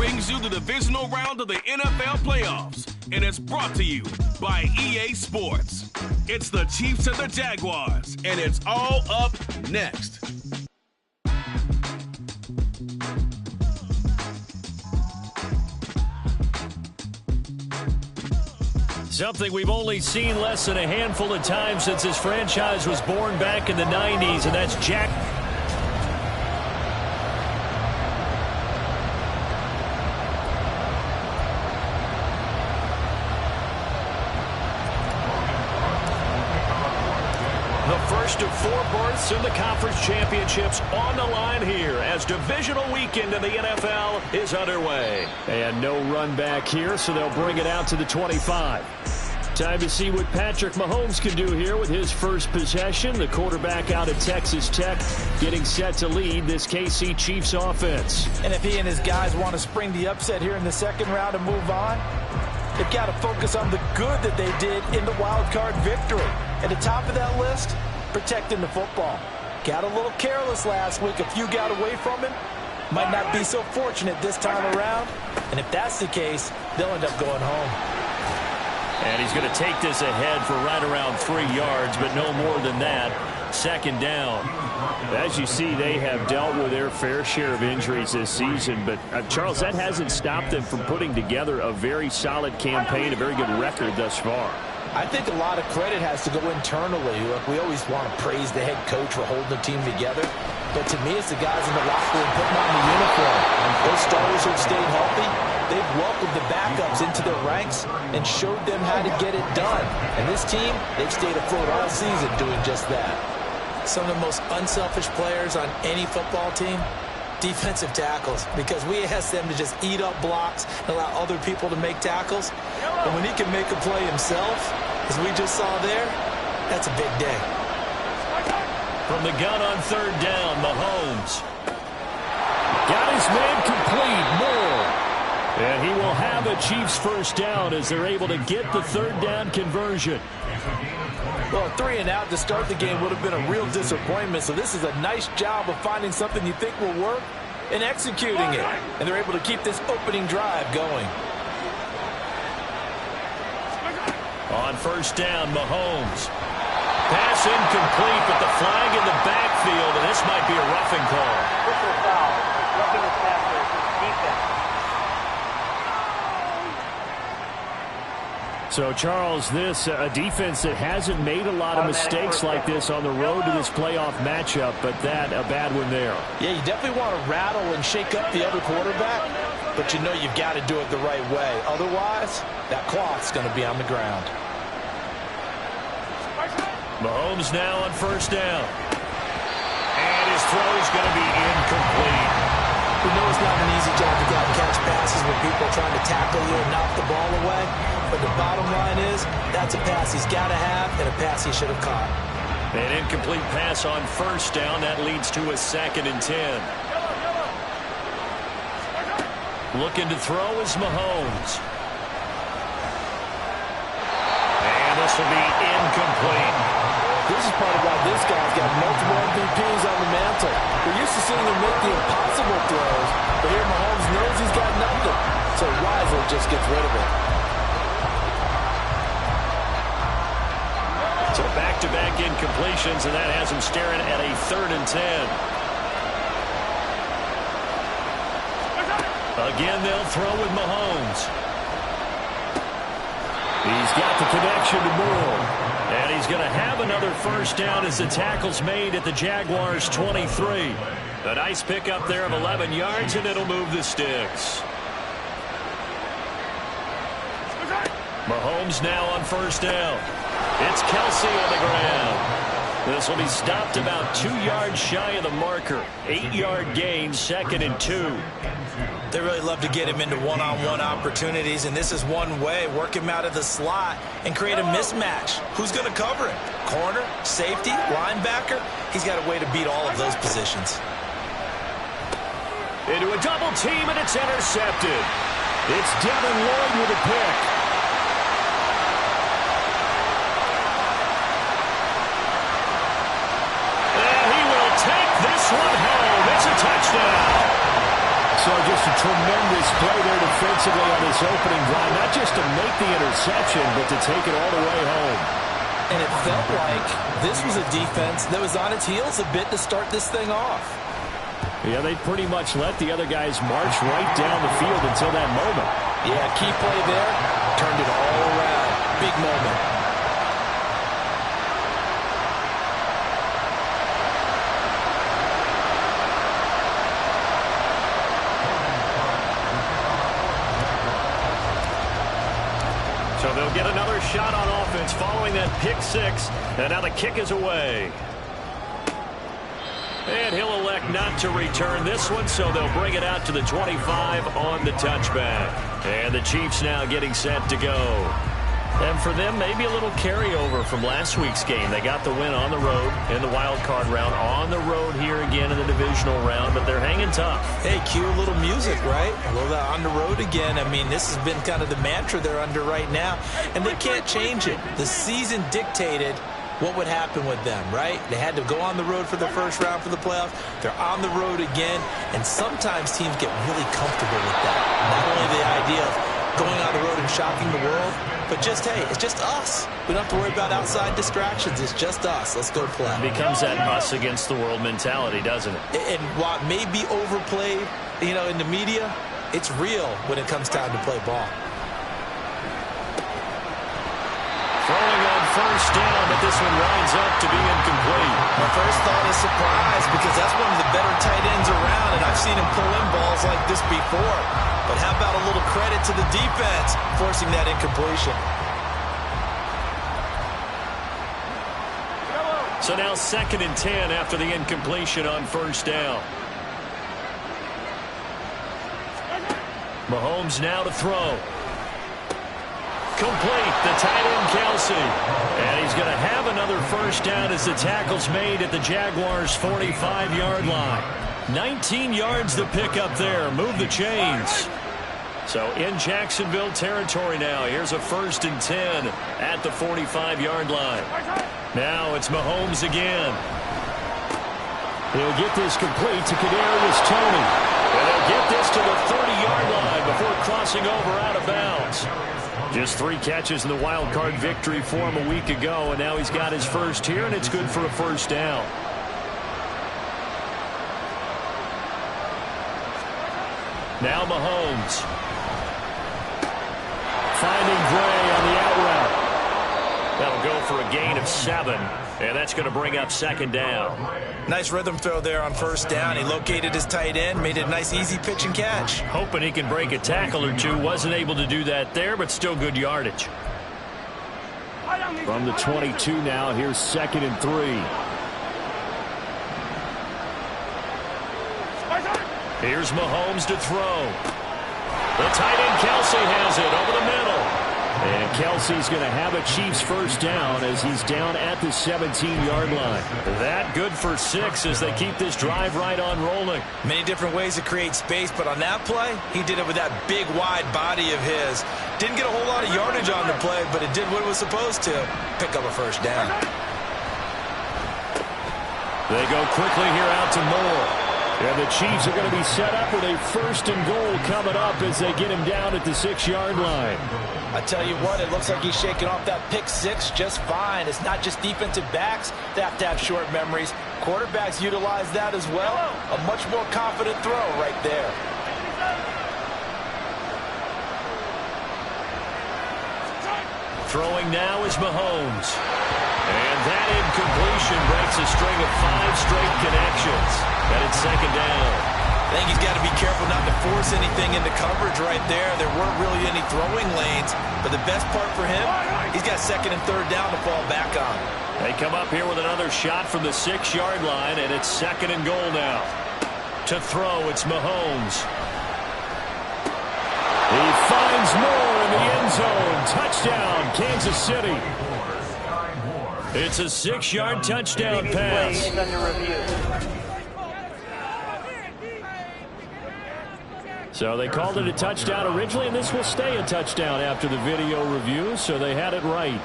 brings you the divisional round of the NFL playoffs, and it's brought to you by EA Sports. It's the Chiefs and the Jaguars, and it's all up next. Something we've only seen less than a handful of times since this franchise was born back in the 90s, and that's First of 4 berths in the conference championships on the line here as divisional weekend in the NFL is underway. And no run back here, so they'll bring it out to the 25. Time to see what Patrick Mahomes can do here with his first possession. The quarterback out of Texas Tech getting set to lead this KC Chiefs offense. And if he and his guys want to spring the upset here in the second round and move on, they've got to focus on the good that they did in the wild card victory. At the top of that list, protecting the football. Got a little careless last week. A few got away from him. Might not be so fortunate this time around. And if that's the case, they'll end up going home. And he's going to take this ahead for right around 3 yards, but no more than that. Second down. As you see, they have dealt with their fair share of injuries this season. But, Charles, that hasn't stopped them from putting together a very solid campaign, a very good record thus far. I think a lot of credit has to go internally. Look, we always want to praise the head coach for holding the team together. But to me, it's the guys in the locker room putting on the uniform. Those starters who have stayed healthy, they've welcomed the backups into their ranks and showed them how to get it done. And this team, they've stayed afloat all season doing just that. Some of the most unselfish players on any football team, defensive tackles, because we ask them to just eat up blocks and allow other people to make tackles. And when he can make a play himself, as we just saw there, that's a big day. From the gun on third down, Mahomes. Got his man complete, Moore. And he will have a Chiefs first down as they're able to get the third down conversion. Well, 3 and out to start the game would have been a real disappointment. So this is a nice job of finding something you think will work and executing it. And they're able to keep this opening drive going. On first down, Mahomes. Pass incomplete, but the flag in the backfield, and this might be a roughing call. Personal foul. Roughing the passer. Defense. So, Charles, this a defense that hasn't made a lot of mistakes like this on the road to this playoff matchup, but that a bad one there. Yeah, you definitely want to rattle and shake up the other quarterback, but you know you've got to do it the right way. Otherwise, that cloth's going to be on the ground. Mahomes now on first down. And his throw is going to be incomplete. We know it's not an easy job to go out and catch passes when people are trying to tackle you and knock the ball away. But the bottom line is, that's a pass he's got to have and a pass he should have caught. An incomplete pass on first down. That leads to a 2nd and 10. Looking to throw is Mahomes. And this will be incomplete. This is part of why this guy's got multiple MVPs on the mantle. We're used to seeing him make the impossible throws, but here Mahomes knows he's got nothing, so wisely just gets rid of it. So back-to-back incompletions, and that has him staring at a 3rd and 10. Again, they'll throw with Mahomes. He's got the connection to Moore. And he's going to have another first down as the tackle's made at the Jaguars 23. A nice pickup there of 11 yards, and it'll move the sticks. Mahomes now on first down. It's Kelsey on the ground. This will be stopped about 2 yards shy of the marker. 8-yard gain, 2nd and 2. They really love to get him into one-on-one opportunities, and this is one way. Work him out of the slot and create a mismatch. Who's going to cover him? Corner, safety, linebacker? He's got a way to beat all of those positions. Into a double team, and it's intercepted. It's Devin Lloyd with a pick. And he will take this one home. It's a touchdown. So just a tremendous play there defensively on this opening drive. Not just to make the interception, but to take it all the way home. And it felt like this was a defense that was on its heels a bit to start this thing off. Yeah, they pretty much let the other guys march right down the field until that moment. Yeah, key play there. Turned it all around. Big moment. So they'll get another shot on offense following that pick six. And now the kick is away. And he'll elect not to return this one, so they'll bring it out to the 25 on the touchback. And the Chiefs now getting set to go. And for them, maybe a little carryover from last week's game. They got the win on the road in the wild card round, on the road here again in the divisional round, but they're hanging tough. Hey, cue a little music, right? A little on the road again. I mean, this has been kind of the mantra they're under right now, and they can't change it. The season dictated what would happen with them, right? They had to go on the road for the first round for the playoffs. They're on the road again, and sometimes teams get really comfortable with that. Not only the idea of going on the road and shocking the world, but just, hey, it's just us. We don't have to worry about outside distractions. It's just us. Let's go play. It becomes that us against the world mentality, doesn't it? And while it may be overplayed, in the media, it's real when it comes time to play ball. Throwing on first down, but this one winds up to be incomplete. My first thought is surprise, because that's one of the better tight ends around, and I've seen him pull in balls like this before. But how about a little credit to the defense forcing that incompletion? So now 2nd and 10 after the incompletion on first down. Mahomes now to throw. Complete, the tight end Kelsey. And he's going to have another first down as the tackle's made at the Jaguars' 45-yard line. 19 yards to pick up there. Move the chains. So in Jacksonville territory now. Here's a 1st and 10 at the 45-yard line. Now it's Mahomes again. He'll get this complete to Kadarius Toney. And he'll get this to the 30-yard line before crossing over out of bounds. Just 3 catches in the wild card victory for him a week ago, and now he's got his first here, and it's good for a first down. Now Mahomes. Finding Gray on the out route. That'll go for a gain of 7, and that's going to bring up 2nd down. Nice rhythm throw there on first down. He located his tight end, made it a nice easy pitch and catch. Hoping he can break a tackle or two. Wasn't able to do that there, but still good yardage. From the 22 now, here's 2nd and 3. Here's Mahomes to throw. The tight end Kelsey has it over the middle. And Kelsey's going to have a Chiefs first down as he's down at the 17-yard line. That good for 6 as they keep this drive right on rolling. Many different ways to create space, but on that play, he did it with that big, wide body of his. Didn't get a whole lot of yardage on the play, but it did what it was supposed to. Pick up a first down. They go quickly here out to Moore. And the Chiefs are going to be set up with a 1st and goal coming up as they get him down at the 6-yard line. I tell you what, it looks like he's shaking off that pick 6 just fine. It's not just defensive backs that have to have short memories. Quarterbacks utilize that as well. A much more confident throw right there. Throwing now is Mahomes. And that incompletion breaks a string of 5 straight connections. And it's 2nd down. I think he's got to be careful not to force anything into coverage right there. There weren't really any throwing lanes. But the best part for him, he's got 2nd and 3rd down to fall back on. They come up here with another shot from the 6-yard line, and it's 2nd and goal now. To throw, it's Mahomes. He finds Moore in the end zone. Touchdown, Kansas City. It's a 6-yard touchdown pass. So they called it a touchdown originally, and this will stay a touchdown after the video review, so they had it right.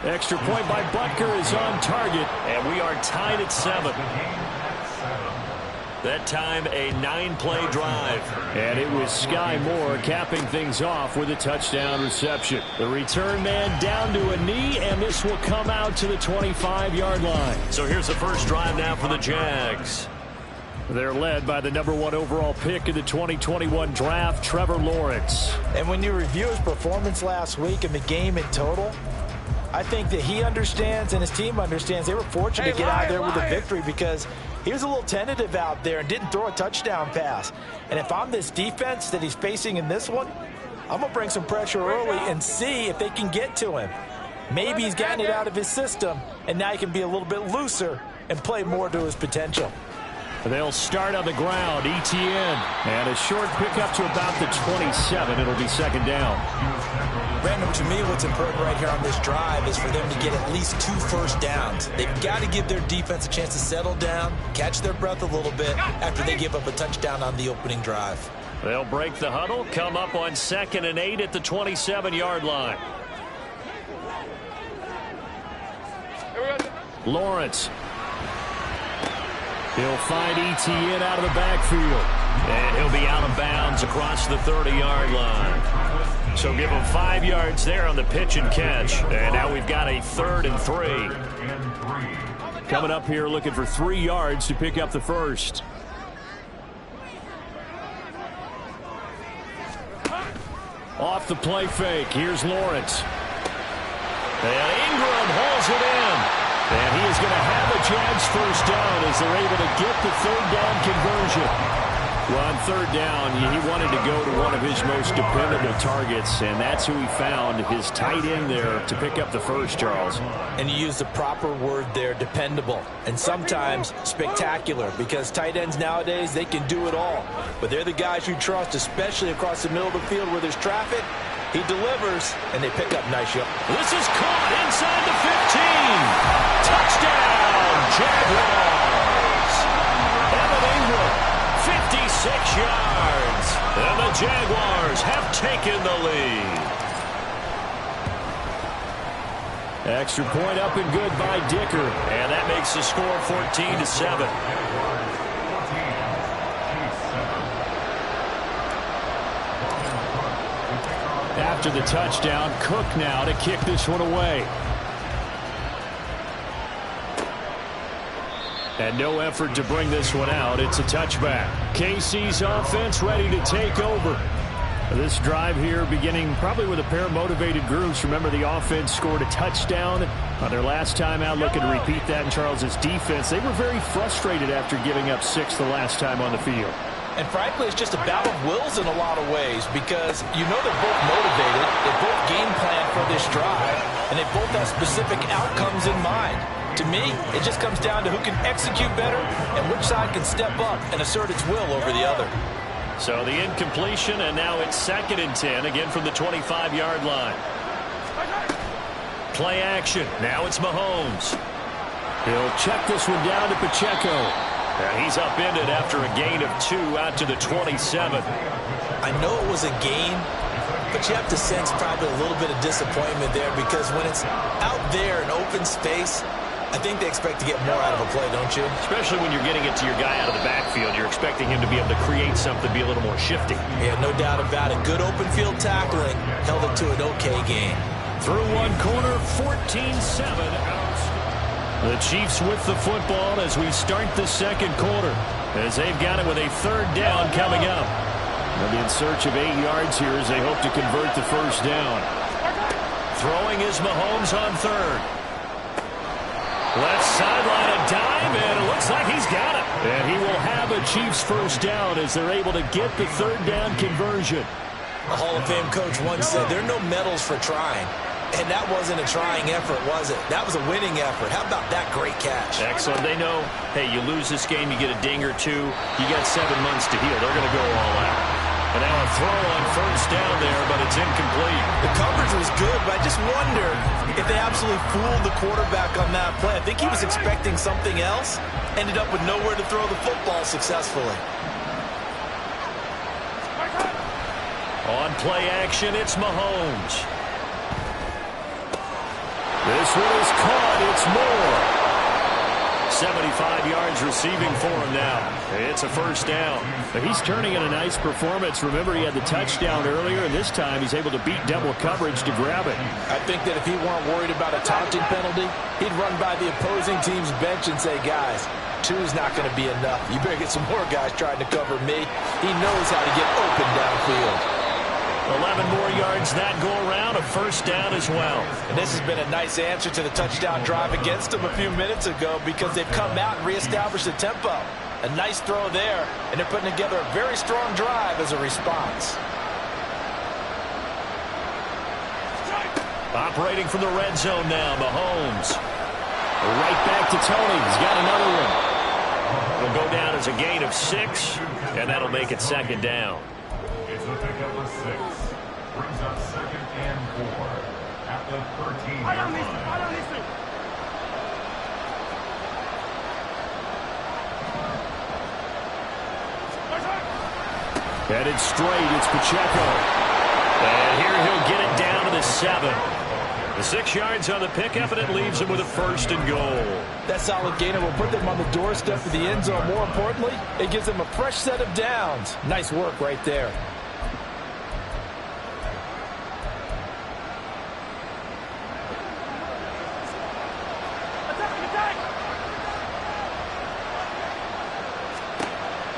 Extra point by Butker is on target, and we are tied at 7. That time a 9-play drive. And it was Sky Moore capping things off with a touchdown reception. The return man down to a knee, and this will come out to the 25-yard line. So here's the first drive now for the Jags. They're led by the #1 overall pick in the 2021 draft, Trevor Lawrence. And when you review his performance last week and the game in total, I think that he understands and his team understands they were fortunate to get out there with a victory because he was a little tentative out there and didn't throw a touchdown pass. And if I'm this defense that he's facing in this one, I'm going to bring some pressure early and see if they can get to him. Maybe he's gotten it out of his system, and now he can be a little bit looser and play more to his potential. They'll start on the ground, ETN. And a short pickup to about the 27. It'll be second down. Brandon, to me, what's important right here on this drive is for them to get at least 2 first downs. They've got to give their defense a chance to settle down, catch their breath a little bit after they give up a touchdown on the opening drive. They'll break the huddle, come up on 2nd and 8 at the 27-yard line. Lawrence. He'll find ETN out of the backfield. And he'll be out of bounds across the 30-yard line. So give him 5 yards there on the pitch and catch. And now we've got a 3rd and 3. Coming up here looking for 3 yards to pick up the first. Off the play fake. Here's Lawrence. And Ingram holds it in. And he is going to have a Jags first down as they're able to get the 3rd down conversion. Well, on 3rd down, he wanted to go to one of his most dependable targets, and that's who he found, his tight end there, to pick up the first, Charles. And you use the proper word there, dependable, and sometimes spectacular, because tight ends nowadays, they can do it all. But they're the guys you trust, especially across the middle of the field where there's traffic. He delivers, and they pick up nice. This is caught inside the 15. Touchdown, Jaguars. Evan Ingram, 56 yards. And the Jaguars have taken the lead. Extra point up and good by Dicker. And that makes the score 14-7. After the touchdown, Cook now to kick this one away. And no effort to bring this one out. It's a touchback. KC's offense ready to take over. This drive here beginning probably with a pair of motivated groups. Remember, the offense scored a touchdown on their last time out. Looking to repeat that in Charles's defense. They were very frustrated after giving up 6 the last time on the field. And frankly, it's just a battle of wills in a lot of ways because you know they're both motivated, they both game plan for this drive, and they both have specific outcomes in mind. To me, it just comes down to who can execute better and which side can step up and assert its will over the other. So the incompletion, and now it's 2nd and 10, again from the 25-yard line. Play action. Now it's Mahomes. He'll check this one down to Pacheco. And he's upended after a gain of 2 out to the 27. I know it was a gain, but you have to sense probably a little bit of disappointment there because when it's out there in open space, I think they expect to get more out of a play, don't you? Especially when you're getting it to your guy out of the backfield. You're expecting him to be able to create something, be a little more shifty. Yeah, no doubt about it. Good open field tackling held it to an okay game. Through one corner, 14-7. The Chiefs with the football as we start the 2nd quarter, as they've got it with a 3rd down coming up. They'll be in search of 8 yards here as they hope to convert the first down. Throwing is Mahomes on 3rd. Left sideline a dive, and it looks like he's got it. And he will have a Chiefs first down as they're able to get the 3rd down conversion. A Hall of Fame coach once said, there are no medals for trying. And that wasn't a trying effort, was it? That was a winning effort. How about that great catch? Excellent. They know, hey, you lose this game, you get a ding or 2. You got 7 months to heal. They're going to go all out. And now a throw on first down there, but it's incomplete. The coverage was good, but I just wonder if they absolutely fooled the quarterback on that play. I think he was expecting something else. Ended up with nowhere to throw the football successfully. On play action, it's Mahomes. This one is caught. It's Moore. 75 yards receiving for him now. It's a first down. But he's turning in a nice performance. Remember, he had the touchdown earlier, and this time he's able to beat double coverage to grab it. I think that if he weren't worried about a taunting penalty, he'd run by the opposing team's bench and say, guys, 2's not going to be enough. You better get some more guys trying to cover me. He knows how to get open downfield. 11 more yards that go around, a first down as well. And this has been a nice answer to the touchdown drive against them a few minutes ago because they've come out and reestablished the tempo. A nice throw there, and they're putting together a very strong drive as a response. Operating from the red zone now, Mahomes. Right back to Tony. He's got another one. Will go down as a gain of 6, and that'll make it second down. It's a pickup of 6. Brings up 2nd and 4 at the 13-yard line. Headed straight, it's Pacheco. And here he'll get it down to the 7. The 6 yards on the pickup, and it leaves him with a 1st and goal. That solid gainer will put them on the doorstep of the end zone. More importantly, it gives them a fresh set of downs. Nice work right there.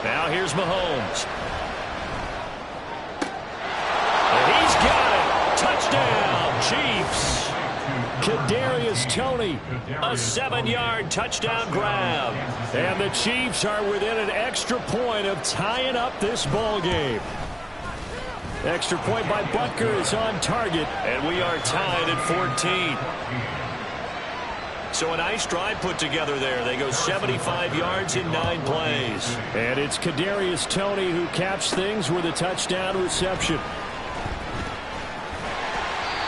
Now here's Mahomes. And he's got it. Touchdown, Chiefs. Kadarius Toney. A 7-yard touchdown grab. And the Chiefs are within an extra point of tying up this ball game. Extra point by Butker is on target. And we are tied at 14. So a nice drive put together there. They go 75 yards in 9 plays. And it's Kadarius Toney who caps things with a touchdown reception.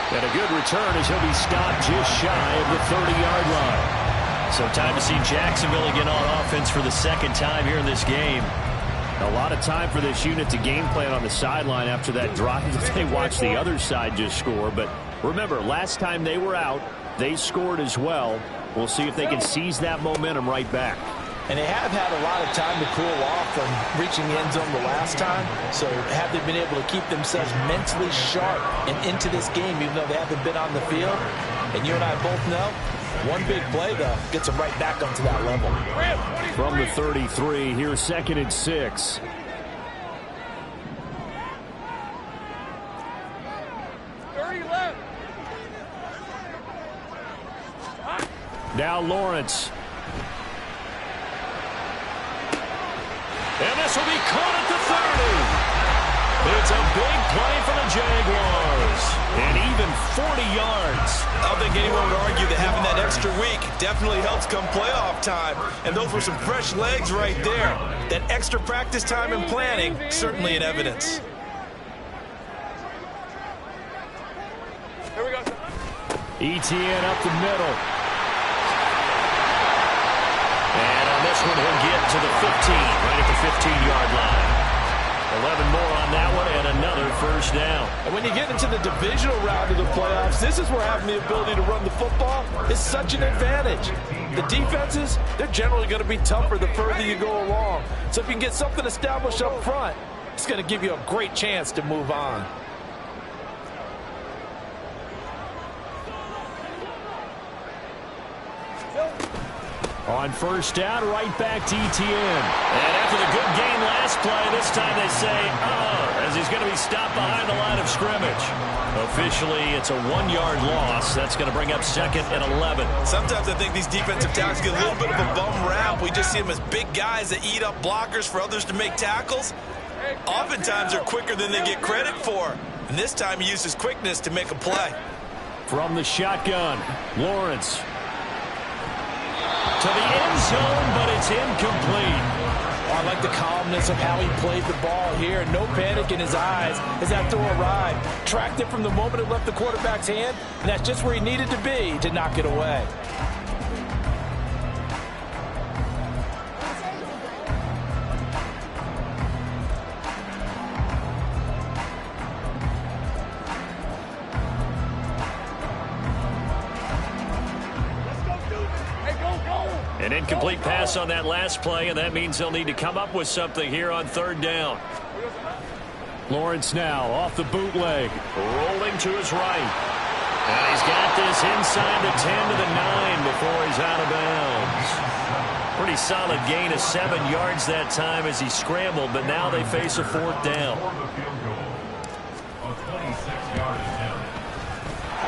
And a good return as he'll be stopped just shy of the 30-yard line. So time to see Jacksonville again on offense for the 2nd time here in this game. A lot of time for this unit to game plan on the sideline after that drive that they watched the other side just score. But remember, last time they were out, they scored as well. We'll see if they can seize that momentum right back. And they have had a lot of time to cool off from reaching the end zone the last time. So have they been able to keep themselves mentally sharp and into this game even though they haven't been on the field? And you and I both know, one big play, though, gets them right back onto that level. From the 33, here's 2nd and 6. Now Lawrence. And this will be caught at the 30. It's a big play for the Jaguars. And even 40 yards. I don't think anyone would argue that having that extra week definitely helps come playoff time. And those were some fresh legs right there. That extra practice time and planning, certainly in evidence. Here we go. ETN up the middle. And on this one, he'll get to the 15, right at the 15-yard line. 11 more on that one, and another first down. And when you get into the divisional round of the playoffs, this is where having the ability to run the football is such an advantage. The defenses, they're generally going to be tougher the further you go along. So if you can get something established up front, it's going to give you a great chance to move on. On first down, right back to ETN. And after the good game last play, this time they say, as he's going to be stopped behind the line of scrimmage. Officially, it's a 1-yard loss. That's going to bring up 2nd and 11. Sometimes I think these defensive tackles get a little bit of a bum rap. We just see them as big guys that eat up blockers for others to make tackles. Oftentimes, they're quicker than they get credit for. And this time, he used his quickness to make a play. From the shotgun, Lawrence. To the end zone, but it's incomplete. I like the calmness of how he played the ball here. No panic in his eyes as that throw arrived. Tracked it from the moment it left the quarterback's hand, and that's just where he needed to be to knock it away. Hey, go, go! An incomplete pass on that last play, and that means they'll need to come up with something here on third down. Lawrence now off the bootleg. Rolling to his right. And he's got this inside the 10 to the 9 before he's out of bounds. Pretty solid gain of 7 yards that time as he scrambled, but now they face a fourth down.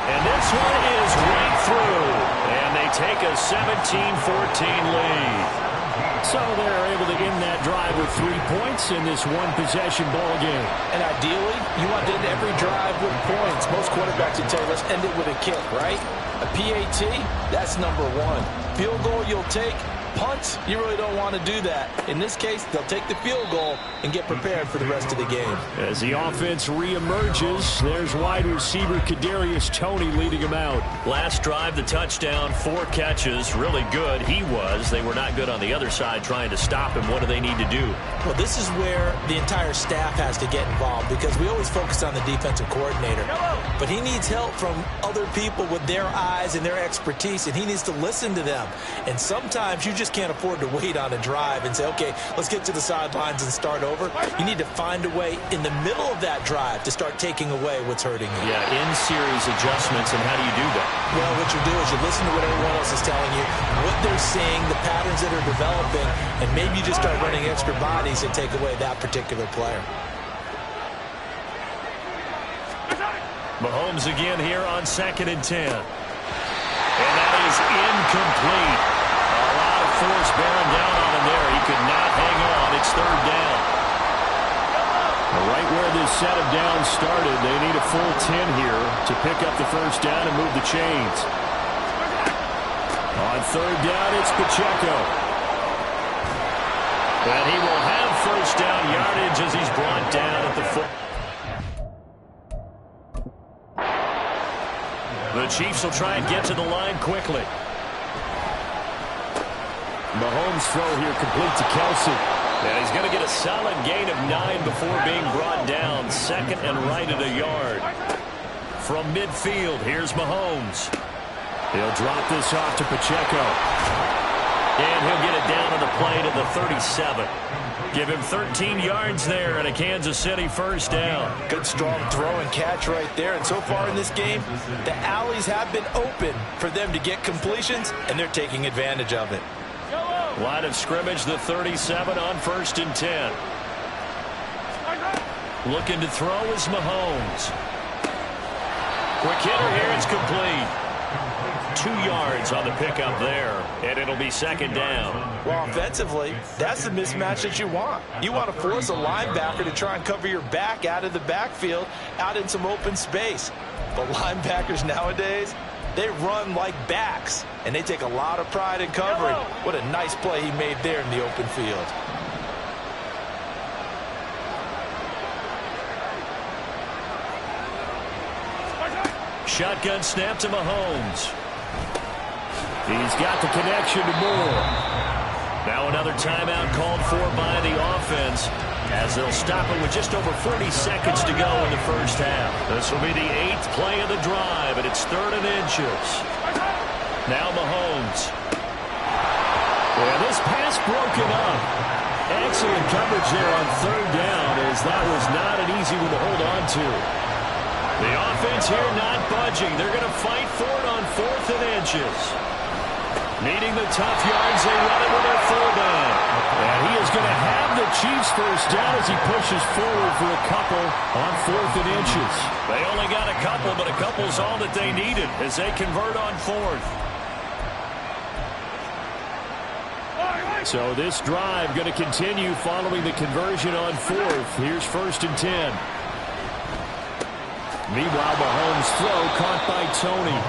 And this one is right through. And they take a 17-14 lead. So they're able to end that drive with 3 points in this one-possession ball game. And ideally, you want to end every drive with points. Most quarterbacks would tell you, let's end it with a kick, right? A PAT, that's number 1. Field goal you'll take. Punts, you really don't want to do that. In this case, they'll take the field goal and get prepared for the rest of the game. As the offense reemerges, there's wide receiver Kadarius Toney leading him out. Last drive, the touchdown, 4 catches. Really good. He was. They were not good on the other side trying to stop him. What do they need to do? Well, this is where the entire staff has to get involved because we always focus on the defensive coordinator. But he needs help from other people with their eyes and their expertise, and he needs to listen to them. And sometimes you just can't afford to wait on a drive and say, okay, let's get to the sidelines and start over. You need to find a way in the middle of that drive to start taking away what's hurting you. Yeah, in-series adjustments, and how do you do that? Well, what you do is you listen to what everyone else is telling you, what they're seeing, the patterns that are developing, and maybe you just start running extra bodies and take away that particular player. Mahomes again here on 2nd and 10. And that is incomplete. A lot of force bearing down on him there. He could not hang on. It's 3rd down. Right where this set of downs started, they need a full 10 here to pick up the first down and move the chains. On 3rd down, it's Pacheco. And he will have first down yardage as he's brought down at the foot. The Chiefs will try and get to the line quickly. Mahomes' throw here complete to Kelsey. And he's going to get a solid gain of 9 before being brought down. 2nd and right at a yard. From midfield, here's Mahomes. He'll drop this off to Pacheco. And he'll get it down on the play to the 37. Give him 13 yards there and a Kansas City first down. Good strong throw and catch right there. And so far in this game, the alleys have been open for them to get completions, and they're taking advantage of it. Line of scrimmage, the 37 on 1st and 10. Looking to throw is Mahomes. Quick hitter here, it's complete. 2 yards on the pickup there, and it'll be 2nd down. Well, offensively, that's the mismatch that you want. You want to force a linebacker to try and cover your back out of the backfield, out in some open space. But linebackers nowadays, they run like backs, and they take a lot of pride in covering. What a nice play he made there in the open field. Shotgun snap to Mahomes. He's got the connection to Moore. Now another timeout called for by the offense as they'll stop it with just over 40 seconds to go in the first half. This will be the 8th play of the drive, and it's 3rd and inches. Now Mahomes. Yeah, this pass broken up. Excellent coverage there on 3rd down, as that was not an easy one to hold on to. The offense here not budging. They're going to fight for it on 4th and inches. Needing the tough yards, they run it with their fullback. And he is going to have the Chiefs first down as he pushes forward for a couple on 4th and inches. They only got a couple, but a couple's all that they needed as they convert on 4th. So this drive going to continue following the conversion on 4th. Here's 1st and 10. Meanwhile, Mahomes' throw caught by Toney.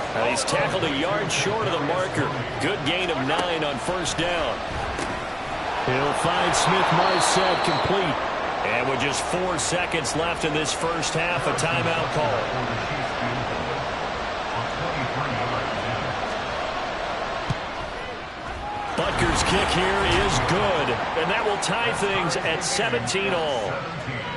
And he's tackled a yard short of the marker. Good gain of 9 on 1st down. He'll find Smith-Marset complete. And with just 4 seconds left in this first half, a timeout call. Butker's kick here is good. And that will tie things at 17 all.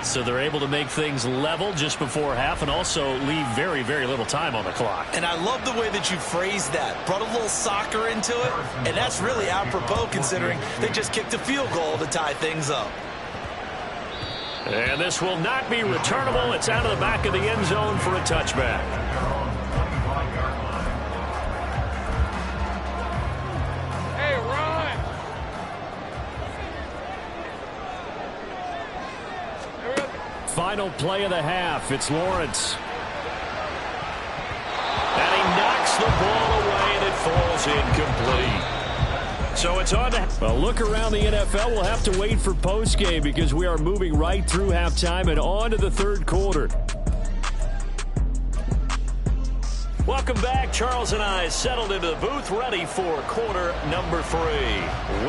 So they're able to make things level just before half and also leave very, very little time on the clock. And I love the way that you phrased that. Brought a little soccer into it, and that's really apropos considering they just kicked a field goal to tie things up. And this will not be returnable. It's out of the back of the end zone for a touchback. Hey, run! Final play of the half. It's Lawrence. And he knocks the ball away, and it falls incomplete. So it's on to... Well, look around the NFL. We'll have to wait for postgame because we are moving right through halftime and on to the third quarter. Welcome back. Charles and I settled into the booth, ready for quarter number 3.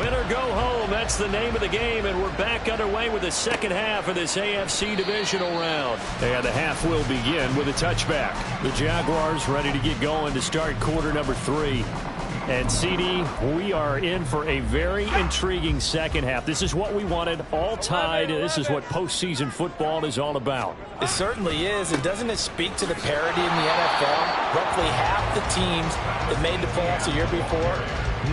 Win or go home, that's the name of the game, and we're back underway with the second half of this AFC divisional round. And the half will begin with a touchback. The Jaguars ready to get going to start quarter number 3. And, CD, we are in for a very intriguing second half. This is what we wanted, all tied. This is what postseason football is all about. It certainly is. And doesn't it speak to the parity in the NFL? Roughly half the teams that made the playoffs the year before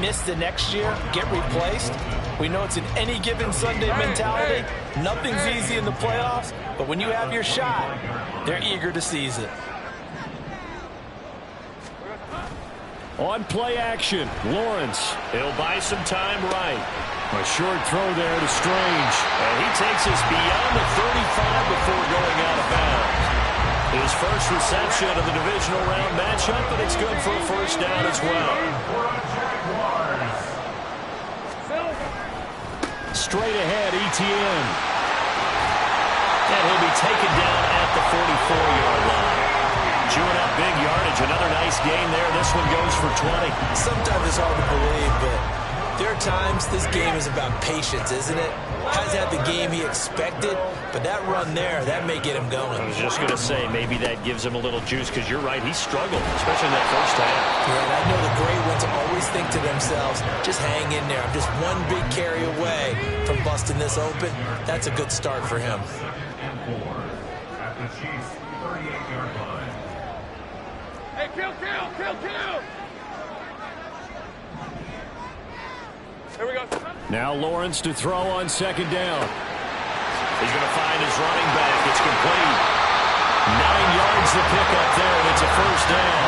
miss the next year, get replaced. We know it's an any given Sunday mentality. Nothing's easy in the playoffs, but when you have your shot, they're eager to seize it. On play action, Lawrence. He'll buy some time right. A short throw there to Strange. And he takes us beyond the 35 before going out of bounds. His first reception of the divisional round matchup, but it's good for a first down as well. Straight ahead, ETN. And he'll be taken down at the 44-yard line. Chewing up big yardage. Another nice gain there. This one goes for 20. Sometimes it's hard to believe, but there are times this game is about patience, isn't it? Hasn't had the game he expected, but that run there, that may get him going. I was just going to say, maybe that gives him a little juice, because you're right, he struggled, especially in that first half. Yeah, and I know the great ones always think to themselves, just hang in there. I'm just one big carry away from busting this open. That's a good start for him. And 4 at the Chiefs' 38-yard line. Hey, kill! Here we go. Now Lawrence to throw on second down. He's going to find his running back. It's complete. 9 yards to pick up there, and it's a first down.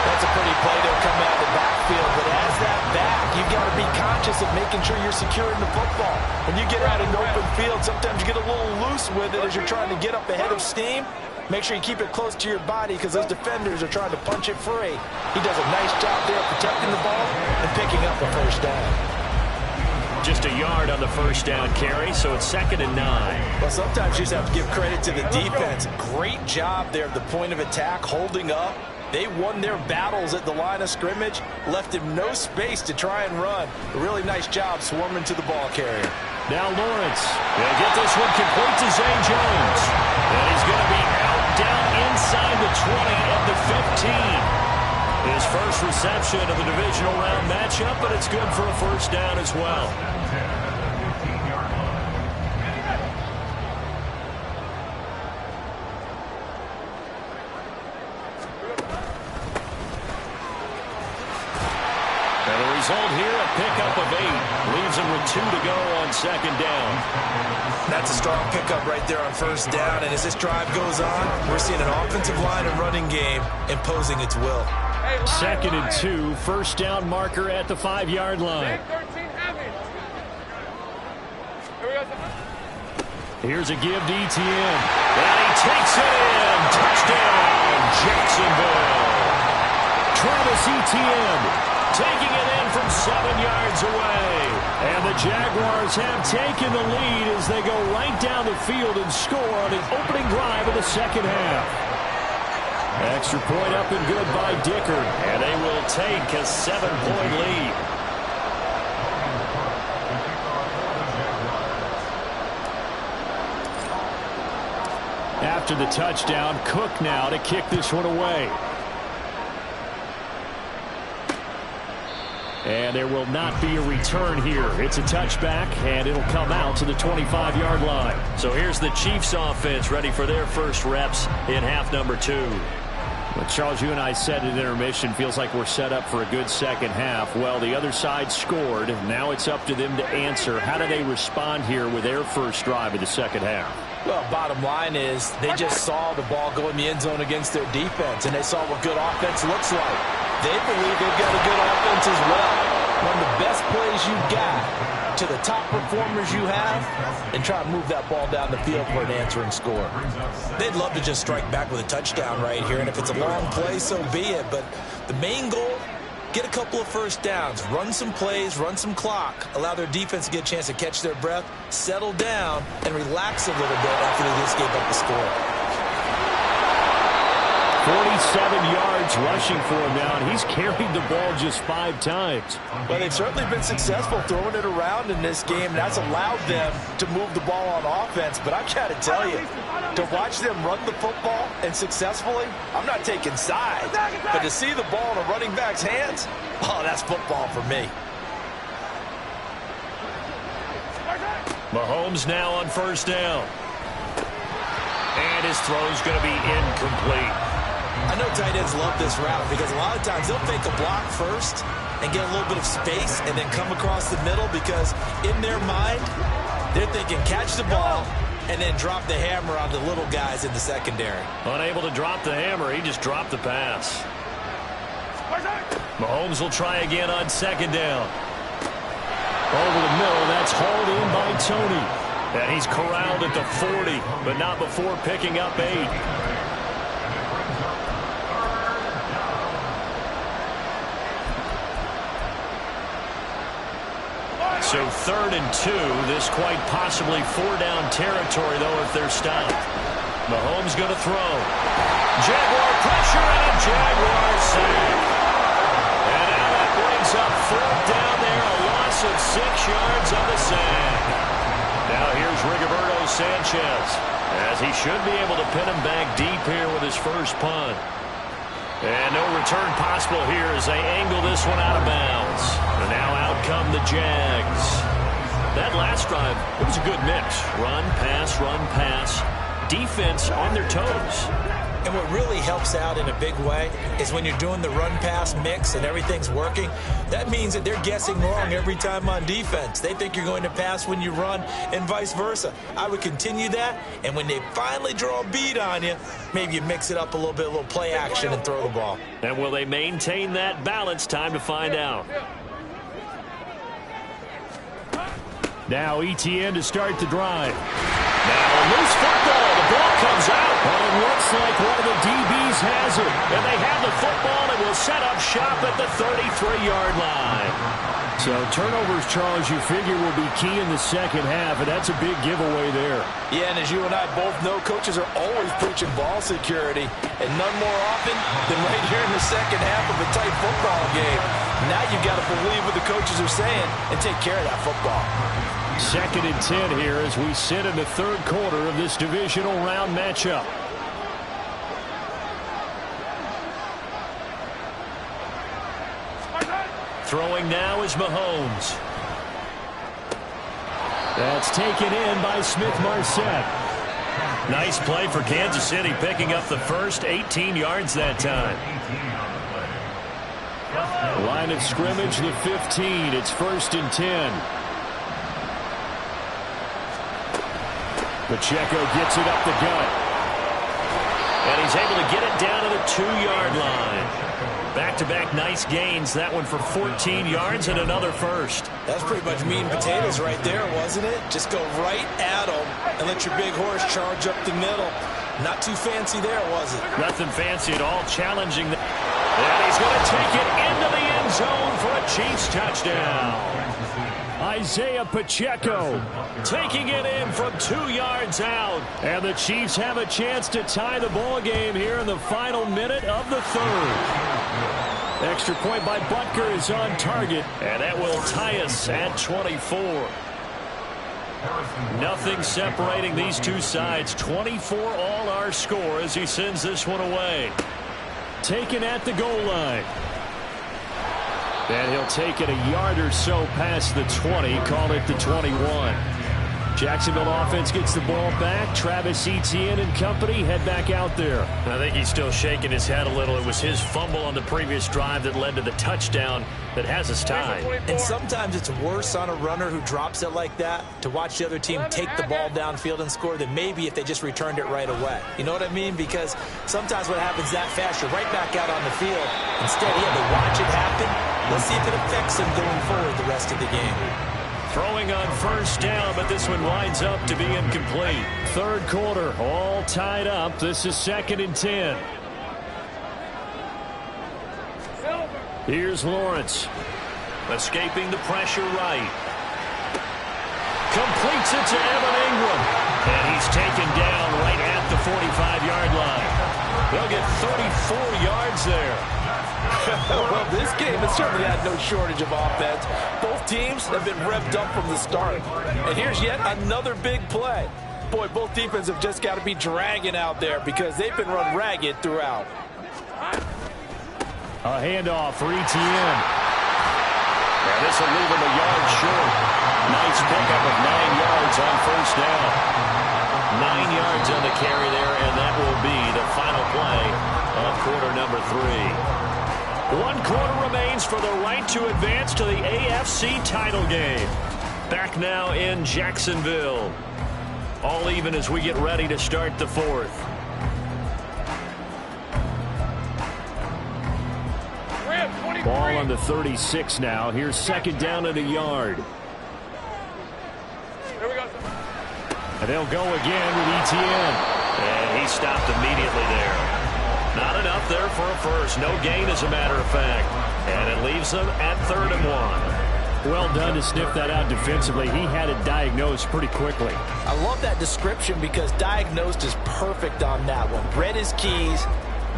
That's a pretty play to come out of the backfield, but as that back, you've got to be conscious of making sure you're securing the football. When you get out in the open field, sometimes you get a little loose with it as you're trying to get up ahead of steam. Make sure you keep it close to your body because those defenders are trying to punch it free. He does a nice job there protecting the ball and picking up the first down. Just a yard on the first down carry, so it's 2nd and 9. Well, sometimes you just have to give credit to the defense. Great job there at the point of attack, holding up. They won their battles at the line of scrimmage, left him no space to try and run. A really nice job swarming to the ball carrier. Now Lawrence. They'll get this one complete to Zay Jones. And he's going to be out down inside the 20 of the 15. His first reception of the divisional round matchup, but it's good for a first down as well. And the result here, a pickup of 8. Leaves him with 2 to go on second down. That's a strong pickup right there on first down, and as this drive goes on, we're seeing an offensive line and running game imposing its will. 2nd and 2, first down marker at the 5-yard line. Here's a give to ETN. And he takes it in. Touchdown, Jacksonville. Travis Etienne taking it in from 7 yards away. And the Jaguars have taken the lead as they go right down the field and score on the opening drive of the second half. Extra point up and good by Dicker. And they will take a 7-point lead. After the touchdown, Cook now to kick this one away. And there will not be a return here. It's a touchback, and it'll come out to the 25-yard line. So here's the Chiefs offense ready for their first reps in half number 2. Well, Charles, you and I said at intermission, feels like we're set up for a good second half. Well, the other side scored. Now it's up to them to answer. How do they respond here with their first drive of the second half? Well, bottom line is they just saw the ball go in the end zone against their defense, and they saw what good offense looks like. They believe they've got a good offense as well. One of the best plays you got to the top performers you have, and try to move that ball down the field for an answering score. They'd love to just strike back with a touchdown right here, and if it's a long play, so be it. But the main goal, get a couple of first downs, run some plays, run some clock, allow their defense to get a chance to catch their breath, settle down, and relax a little bit after they just gave up the score. 47 yards rushing for him now, and he's carried the ball just 5 times. Well, they've certainly been successful throwing it around in this game, and that's allowed them to move the ball on offense. But I've got to tell you, to watch them run the football and successfully, I'm not taking sides, but to see the ball in a running back's hands, oh, that's football for me. Mahomes now on first down. And his throw's going to be incomplete. I know tight ends love this route because a lot of times they'll fake a block first and get a little bit of space and then come across the middle because in their mind, they're thinking catch the ball and then drop the hammer on the little guys in the secondary. Unable to drop the hammer, he just dropped the pass. Mahomes will try again on second down. Over the middle, that's hauled in by Tony. And he's corralled at the 40, but not before picking up 8. So 3rd and 2, this quite possibly 4-down territory, though, if they're stopped. Mahomes going to throw. Jaguar pressure and a Jaguar sack. And now that brings up 4th down there, a loss of 6 yards on the sack. Now here's Rigoberto Sanchez, as he should be able to pin him back deep here with his first punt. And no return possible here as they angle this one out of bounds. And now out come the Jags. That last drive, it was a good mix. Run, pass, defense on their toes. And what really helps out in a big way is when you're doing the run-pass mix and everything's working, that means that they're guessing wrong every time on defense. They think you're going to pass when you run and vice versa. I would continue that, and when they finally draw a beat on you, maybe you mix it up a little bit, a little play action and throw the ball. And will they maintain that balance? Time to find out. Now ETN to start the drive. Now a loose football. The ball comes out. But it looks like one of the DBs has it. And they have the football and will set up shop at the 33-yard line. So turnovers, Charles, you figure will be key in the second half, and that's a big giveaway there. Yeah, and as you and I both know, coaches are always preaching ball security, and none more often than right here in the second half of a tight football game. Now you've got to believe what the coaches are saying and take care of that football. 2nd and 10 here as we sit in the 3rd quarter of this divisional round matchup. Throwing now is Mahomes. That's taken in by Smith-Marset. Nice play for Kansas City, picking up the first 18 yards that time. Line of scrimmage, the 15. It's 1st and 10. Pacheco gets it up the gut. And he's able to get it down to the 2-yard line. Back-to-back nice gains. That one for 14 yards and another first. That's pretty much meat and potatoes right there, wasn't it? Just go right at them and let your big horse charge up the middle. Not too fancy there, was it? Nothing fancy at all. Challenging. And he's going to take it into the end zone for a Chiefs touchdown. Isaiah Pacheco taking it in from 2 yards out. And the Chiefs have a chance to tie the ball game here in the final minute of the 3rd. Extra point by Butker is on target. And that will tie us at 24. Nothing separating these two sides. 24 all our score as he sends this one away. Taken at the goal line. And he'll take it a yard or so past the 20, call it the 21. Jacksonville offense gets the ball back. Travis Etienne and company head back out there. I think he's still shaking his head a little. It was his fumble on the previous drive that led to the touchdown that has us tied. And sometimes it's worse on a runner who drops it like that to watch the other team take the ball downfield and score than maybe if they just returned it right away. You know what I mean? Because sometimes what happens that fast, you're right back out on the field. Instead, he had to watch it happen. Let's see if it affects him going forward the rest of the game. Throwing on first down, but this one winds up to be incomplete. Third quarter, all tied up. This is 2nd and 10. Here's Lawrence. Escaping the pressure right. Completes it to Evan Ingram. And he's taken down right at the 45-yard line. They'll get 34 yards there. Well, this game has certainly had no shortage of offense. Both teams have been revved up from the start. And here's yet another big play. Boy, both defenses have just got to be dragging out there because they've been run ragged throughout. A handoff for Etienne. Yeah, this will leave him a yard short. Nice pickup of 9 yards on first down. 9 yards on the carry there, and that will be the final play of quarter number 3. 1 quarter remains for the right to advance to the AFC title game. Back now in Jacksonville. All even as we get ready to start the 4th. Ball on the 36 now. Here's 2nd down and a yard. Here we go. And they'll go again with Etienne. And he stopped immediately there. Not enough there for a first. No gain, as a matter of fact. And it leaves them at 3rd and 1. Well done to sniff that out defensively. He had it diagnosed pretty quickly. I love that description because diagnosed is perfect on that one. Read his keys,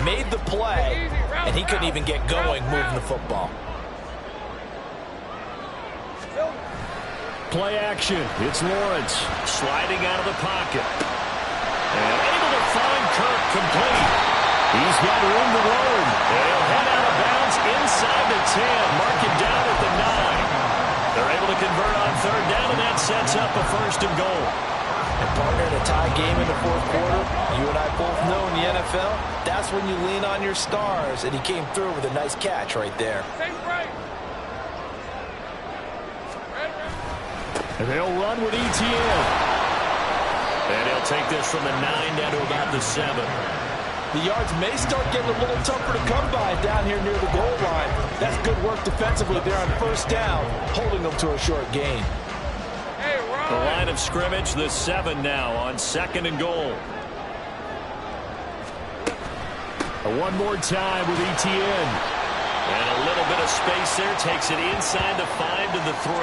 made the play, and he couldn't even get going moving the football. Play action. It's Lawrence. Sliding out of the pocket. And able to find Kirk complete. He's got room to roam. And he'll head out of bounds inside the 10. Mark him down at the 9. They're able to convert on 3rd down, and that sets up a 1st and goal. And partner, in a tie game in the 4th quarter, you and I both know in the NFL, that's when you lean on your stars, and he came through with a nice catch right there. And they'll run with Etienne. And he'll take this from the 9 down to about the 7. The yards may start getting a little tougher to come by down here near the goal line. That's good work defensively there on 1st down, holding them to a short gain. The line of scrimmage, the 7 now on 2nd and goal. One more time with Etienne. And a little bit of space there, takes it inside the 5 to the 3.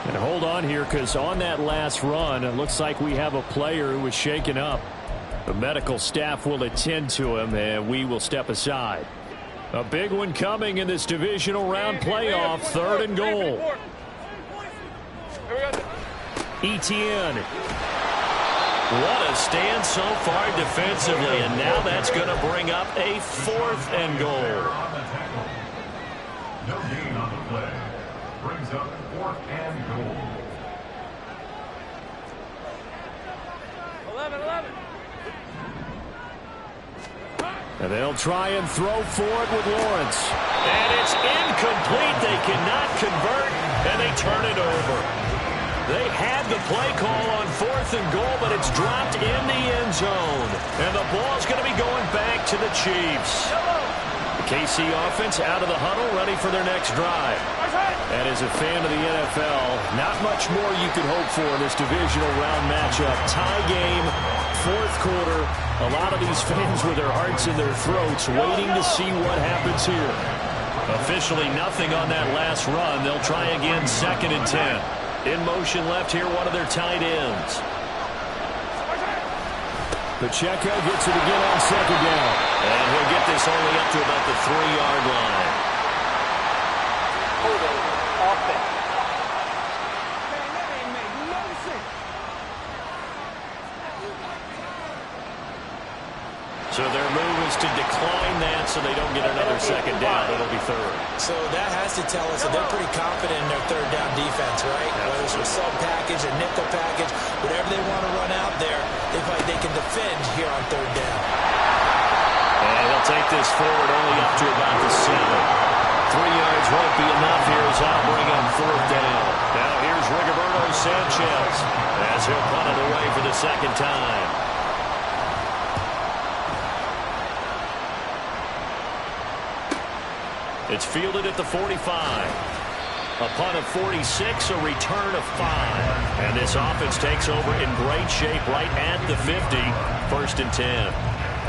And hold on here, because on that last run, it looks like we have a player who was shaken up. The medical staff will attend to him, and we will step aside. A big one coming in this divisional round playoff, 3rd and goal. Etienne. What a stand so far defensively, and now that's going to bring up a 4th and goal. No gain on the play. Brings up 4th and goal. 11. And they'll try and throw for it with Lawrence. And it's incomplete. They cannot convert, and they turn it over. They had the play call on 4th and goal, but it's dropped in the end zone. And the ball's going to be going back to the Chiefs. The KC offense out of the huddle, ready for their next drive. And as a fan of the NFL, not much more you could hope for in this divisional round matchup. Tie game, 4th quarter. A lot of these fans with their hearts in their throats waiting to see what happens here. Officially nothing on that last run. They'll try again 2nd and 10. In motion left here, one of their tight ends. Pacheco gets it again on 2nd down. And he'll get this only up to about the 3-yard line. Offense. So their move is wants to decline that so they don't get another second down. It'll be third. So that has to tell us that they're pretty confident in their third down defense, right? Whether it's a sub package, a nickel package, whatever they want to run out there, they feel like they can defend here on third down. And he'll take this forward only up to about the 7. 3 yards won't be enough here as I'll bring up fourth down. Now here's Rigoberto Sanchez as he'll punt it away for the second time. It's fielded at the 45. A punt of 46, a return of 5. And this offense takes over in great shape right at the 50. 1st and 10.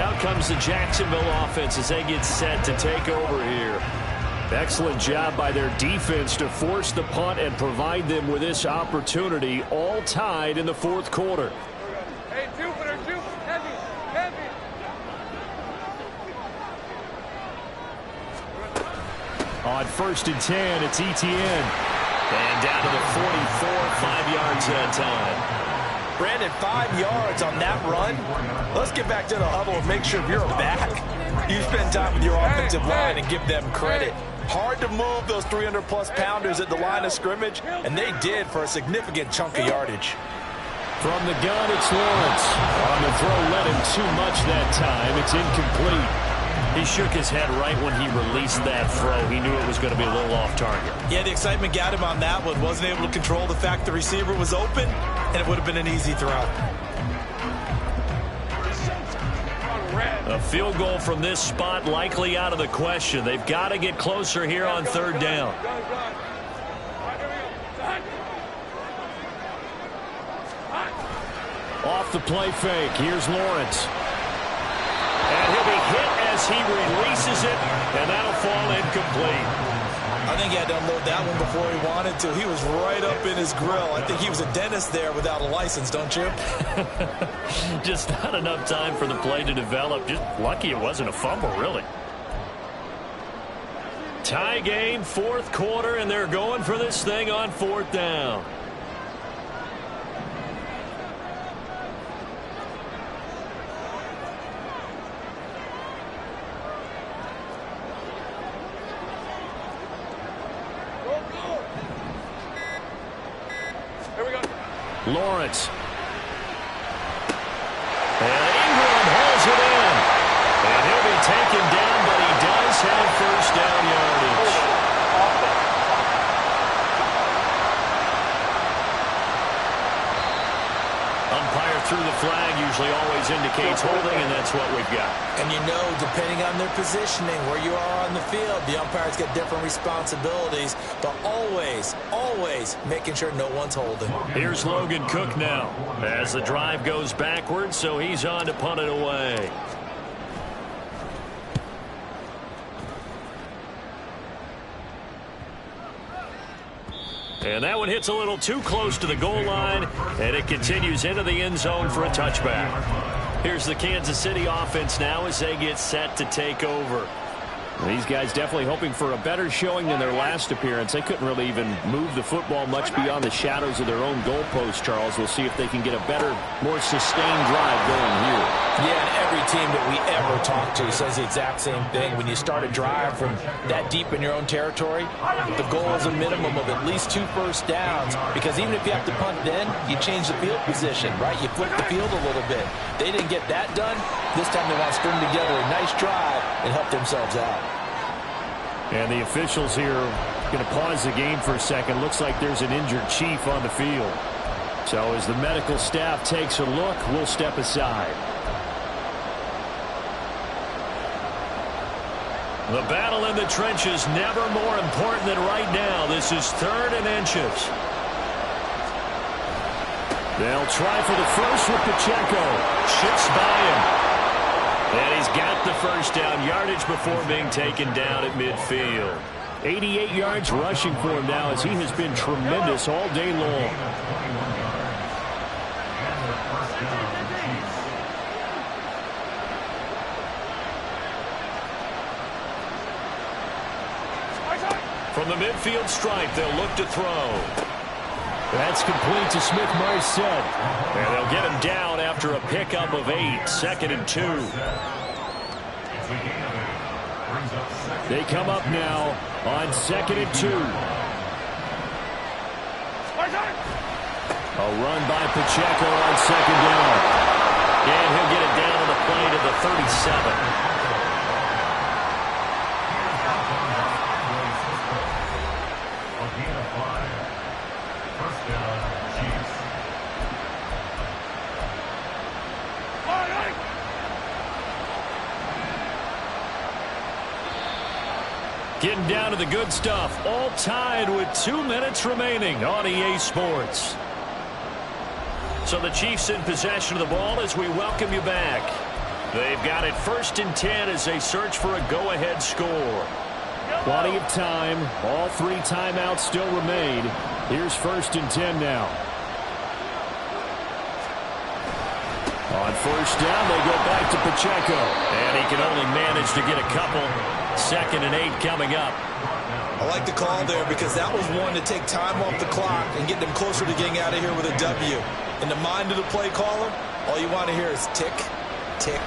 Out comes the Jacksonville offense as they get set to take over here. Excellent job by their defense to force the punt and provide them with this opportunity, all tied in the 4th quarter. Hey, Jupiter, heavy. On 1st and 10, it's Etienne. And down to the 44, 5 yards that time. Brandon, 5 yards on that run. Let's get back to the huddle and make sure if you're a back, you spend time with your offensive line and give them credit. Hard to move those 300-plus pounders at the line of scrimmage, and they did for a significant chunk of yardage. From the gun, it's Lawrence. On the throw, led him too much that time. It's incomplete. He shook his head right when he released that throw. He knew it was going to be a little off target. Yeah, the excitement got him on that one. Wasn't able to control the fact the receiver was open, and it would have been an easy throw. A field goal from this spot likely out of the question. They've got to get closer here on 3rd down. Off the play fake, here's Lawrence. And he'll be hit as he releases it, and that'll fall incomplete. I think he had to unload that one before he wanted to. He was right up in his grill. I think he was a dentist there without a license, don't you? Just not enough time for the play to develop. Just lucky it wasn't a fumble, really. Tie game, 4th quarter, and they're going for this thing on 4th down. Lawrence. And Ingram holds it in. And he'll be taken down, but he does have 1st down yardage. Umpire threw the flag, usually always indicates holding, and that's what we've got. And you know, depending on their positioning, where you are on the field, the umpires get different responsibilities, but always making sure no one's holding. Here's Logan Cook now as the drive goes backwards, so he's on to punt it away. And that one hits a little too close to the goal line, and it continues into the end zone for a touchback. Here's the Kansas City offense now as they get set to take over. These guys definitely hoping for a better showing than their last appearance. They couldn't really even move the football much beyond the shadows of their own goalpost, Charles. We'll see if they can get a better, more sustained drive going here. Yeah, and every team that we ever talk to says the exact same thing. When you start a drive from that deep in your own territory, the goal is a minimum of at least 2 first downs, because even if you have to punt then, you change the field position, right? You flip the field a little bit. They didn't get that done. This time they want to string together a nice drive and help themselves out. And the officials here going to pause the game for a second. Looks like there's an injured Chief on the field. So as the medical staff takes a look, we'll step aside. The battle in the trenches never more important than right now. This is 3rd and inches. They'll try for the first with Pacheco. Shifts by him. And he's got the first down yardage before being taken down at midfield. 88 yards rushing for him now as he has been tremendous all day long. From the midfield stripe, they'll look to throw. That's complete to Smith-Marset. And they'll get him down after a pickup of 8. 2nd and 2. They come up now on 2nd and 2. A run by Pacheco on 2nd down. And he'll get it down on the play to the 37. Getting down to the good stuff. All tied with 2 minutes remaining on EA Sports. So the Chiefs in possession of the ball as we welcome you back. They've got it 1st and 10 as they search for a go-ahead score. Plenty of time. All 3 timeouts still remain. Here's 1st and 10 now. On 1st down, they go back to Pacheco. And he can only manage to get a couple. 2nd and 8 coming up. I like the call there because that was one to take time off the clock and get them closer to getting out of here with a W. In the mind of the play caller, all you want to hear is tick, tick,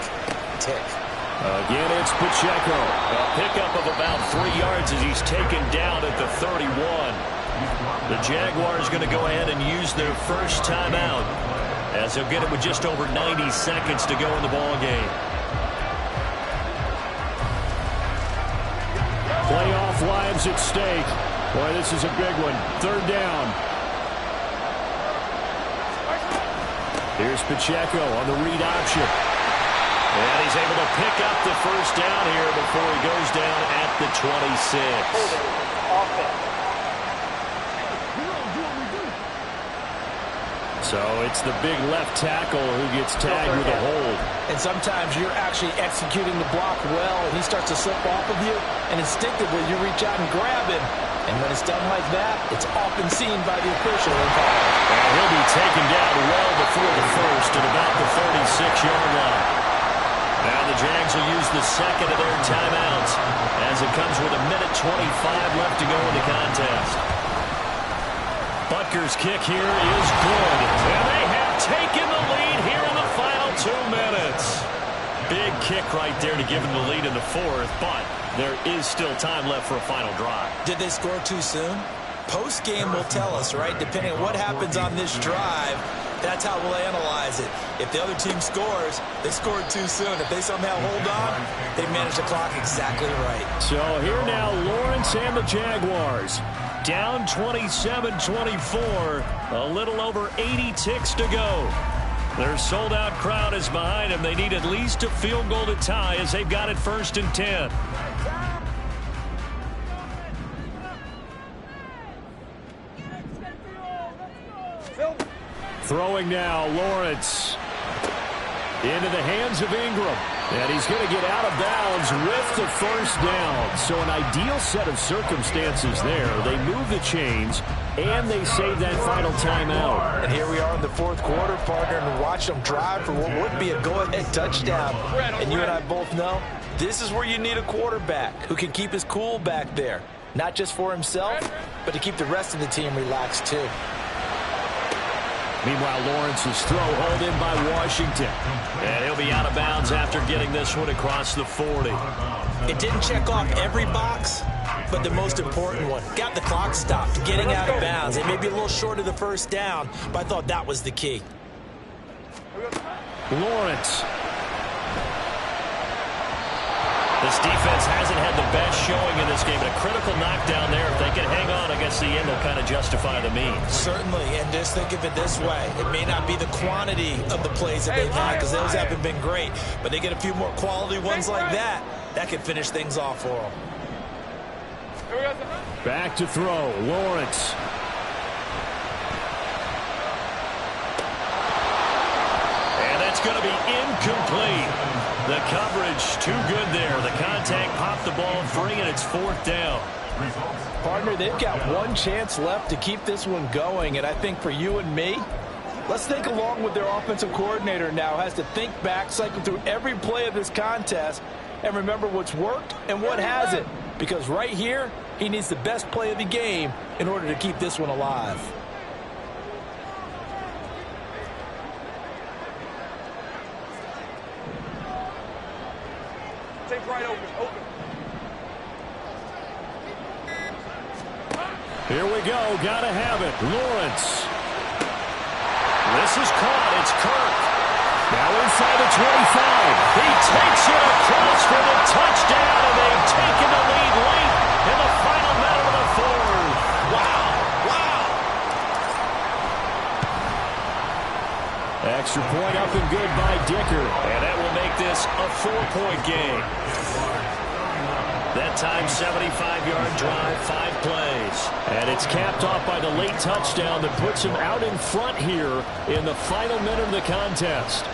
tick. Again, it's Pacheco. A pickup of about 3 yards as he's taken down at the 31. The Jaguars going to go ahead and use their first timeout as they'll get it with just over 90 seconds to go in the ball game. Playoff lives at stake. Boy, this is a big one. 3rd down. Here's Pacheco on the read option. And he's able to pick up the 1st down here before he goes down at the 26. So it's the big left tackle who gets tagged with a hold. And sometimes you're actually executing the block well, and he starts to slip off of you, and instinctively you reach out and grab him. And when it's done like that, it's often seen by the official and called. And he'll be taken down well before the 1st at about the 36-yard line. Now the Jags will use the 2nd of their timeouts as it comes with a minute 25 left to go in the contest. Butker's kick here is good. And they have taken the lead here in the final 2 minutes. Big kick right there to give them the lead in the 4th, but there is still time left for a final drive. Did they score too soon? Post-game will tell us, right? Depending on what happens on this drive, that's how we'll analyze it. If the other team scores, they scored too soon. If they somehow hold on, they manage the clock exactly right. So here now, Lawrence and the Jaguars. Down 27-24, a little over 80 ticks to go. Their sold-out crowd is behind them. They need at least a field goal to tie as they've got it 1st and 10. Throwing now, Lawrence. Into the hands of Ingram. And he's going to get out of bounds with the 1st down. So an ideal set of circumstances there. They move the chains, and they save that final timeout. And here we are in the 4th quarter, partner, and watch them drive for what would be a go-ahead touchdown. And you and I both know this is where you need a quarterback who can keep his cool back there. Not just for himself, but to keep the rest of the team relaxed too. Meanwhile, Lawrence's throw hauled in by Washington. And he'll be out of bounds after getting this one across the 40. It didn't check off every box, but the most important one. Got the clock stopped, getting out of bounds. It may be a little short of the 1st down, but I thought that was the key. Lawrence. This defense hasn't had the best showing in this game. A critical knockdown there. If they can hang on, I guess the end will kind of justify the means. Certainly, and just think of it this way. It may not be the quantity of the plays that they've had because those haven't been great, but they get a few more quality ones like that. That can finish things off for them. Back to throw. Lawrence. And that's going to be incomplete. The coverage too good there. The contact popped the ball free, and it's 4th down. Partner, they've got one chance left to keep this one going, and I think for you and me, let's think along with their offensive coordinator now. Has to think back, cycle through every play of this contest, and remember what's worked and what hasn't. Because right here, he needs the best play of the game in order to keep this one alive. Take right. Here we go. Gotta have it. Lawrence. This is caught. It's Kirk. Now inside the 25. He takes it across for the touchdown, and they've taken the lead late in the final minute of the fourth. Wow. Wow. Extra point up and good by Dicker. And that will make this a 4-point game. That time, 75-yard drive, 5 plays. And it's capped off by the late touchdown that puts him out in front here in the final minute of the contest.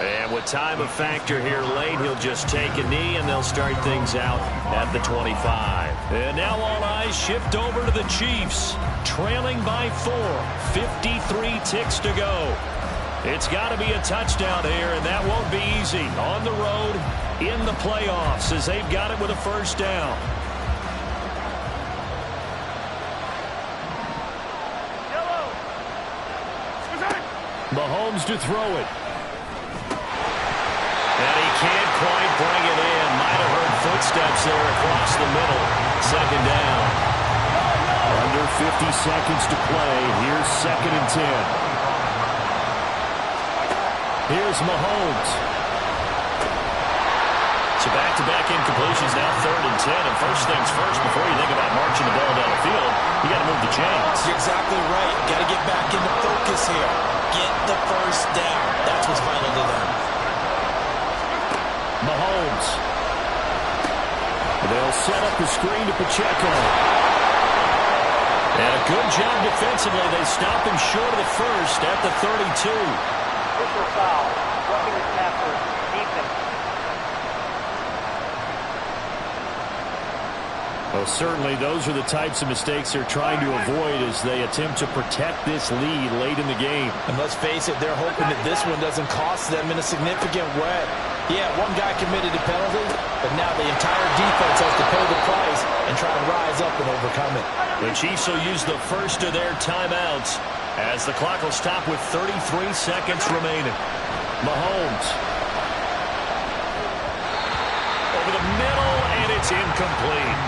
And with time a factor here late, he'll just take a knee, and they'll start things out at the 25. And now all eyes shift over to the Chiefs, trailing by 4, 53 ticks to go. It's got to be a touchdown here, and that won't be easy. On the road, in the playoffs, as they've got it with a first down. Mahomes to throw it. And he can't quite bring it in. Might have heard footsteps there across the middle. Second down. Under 50 seconds to play. Here's 2nd and 10. Here's Mahomes. So back-to-back incompletions, now 3rd and 10. And first things first, before you think about marching the ball down the field, you got to move the chains. You're exactly right. Got to get back into focus here. Get the first down. That's what's vital to them. Mahomes. They'll set up the screen to Pacheco. And a good job defensively. They stop him short of the first at the 32. Official foul. Roughing the passer. Defense. Well, certainly those are the types of mistakes they're trying to avoid as they attempt to protect this lead late in the game. And let's face it, they're hoping that this one doesn't cost them in a significant way. Yeah, one guy committed a penalty, but now the entire defense has to pay the price and try to rise up and overcome it. The Chiefs will use the first of their timeouts as the clock will stop with 33 seconds remaining. Mahomes. Over the middle, and it's incomplete.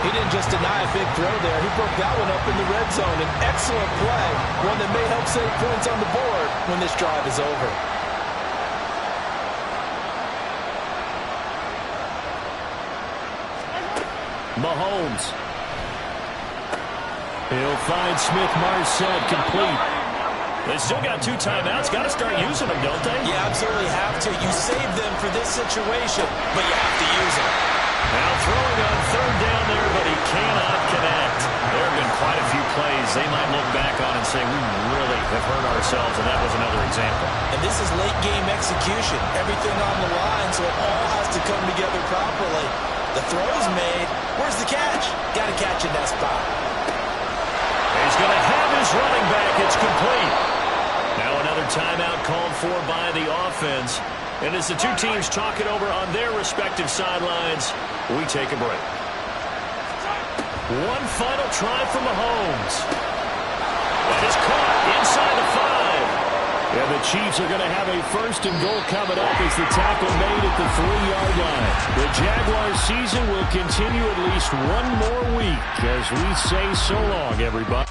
He didn't just deny a big throw there. He broke that one up in the red zone. An excellent play, one that may help save points on the board when this drive is over. Mahomes. He'll find Smith-Marset complete. They still got 2 timeouts. Got to start using them, don't they? You absolutely have to. You save them for this situation, but you have to use them. Now throwing on 3rd down there, but he cannot connect. There have been quite a few plays they might look back on and say, we really have hurt ourselves, and that was another example. And this is late-game execution. Everything on the line, so it all has to come together properly. The throw's made. Where's the catch? Got to catch in that spot. He's going to have his running back. It's complete. Now another timeout called for by the offense. And as the two teams talk it over on their respective sidelines, we take a break. One final try from Mahomes. That is caught inside the 5. And the Chiefs are going to have a 1st and goal coming up as the tackle made at the 3-yard line. The Jaguars season will continue at least one more week as we say so long, everybody.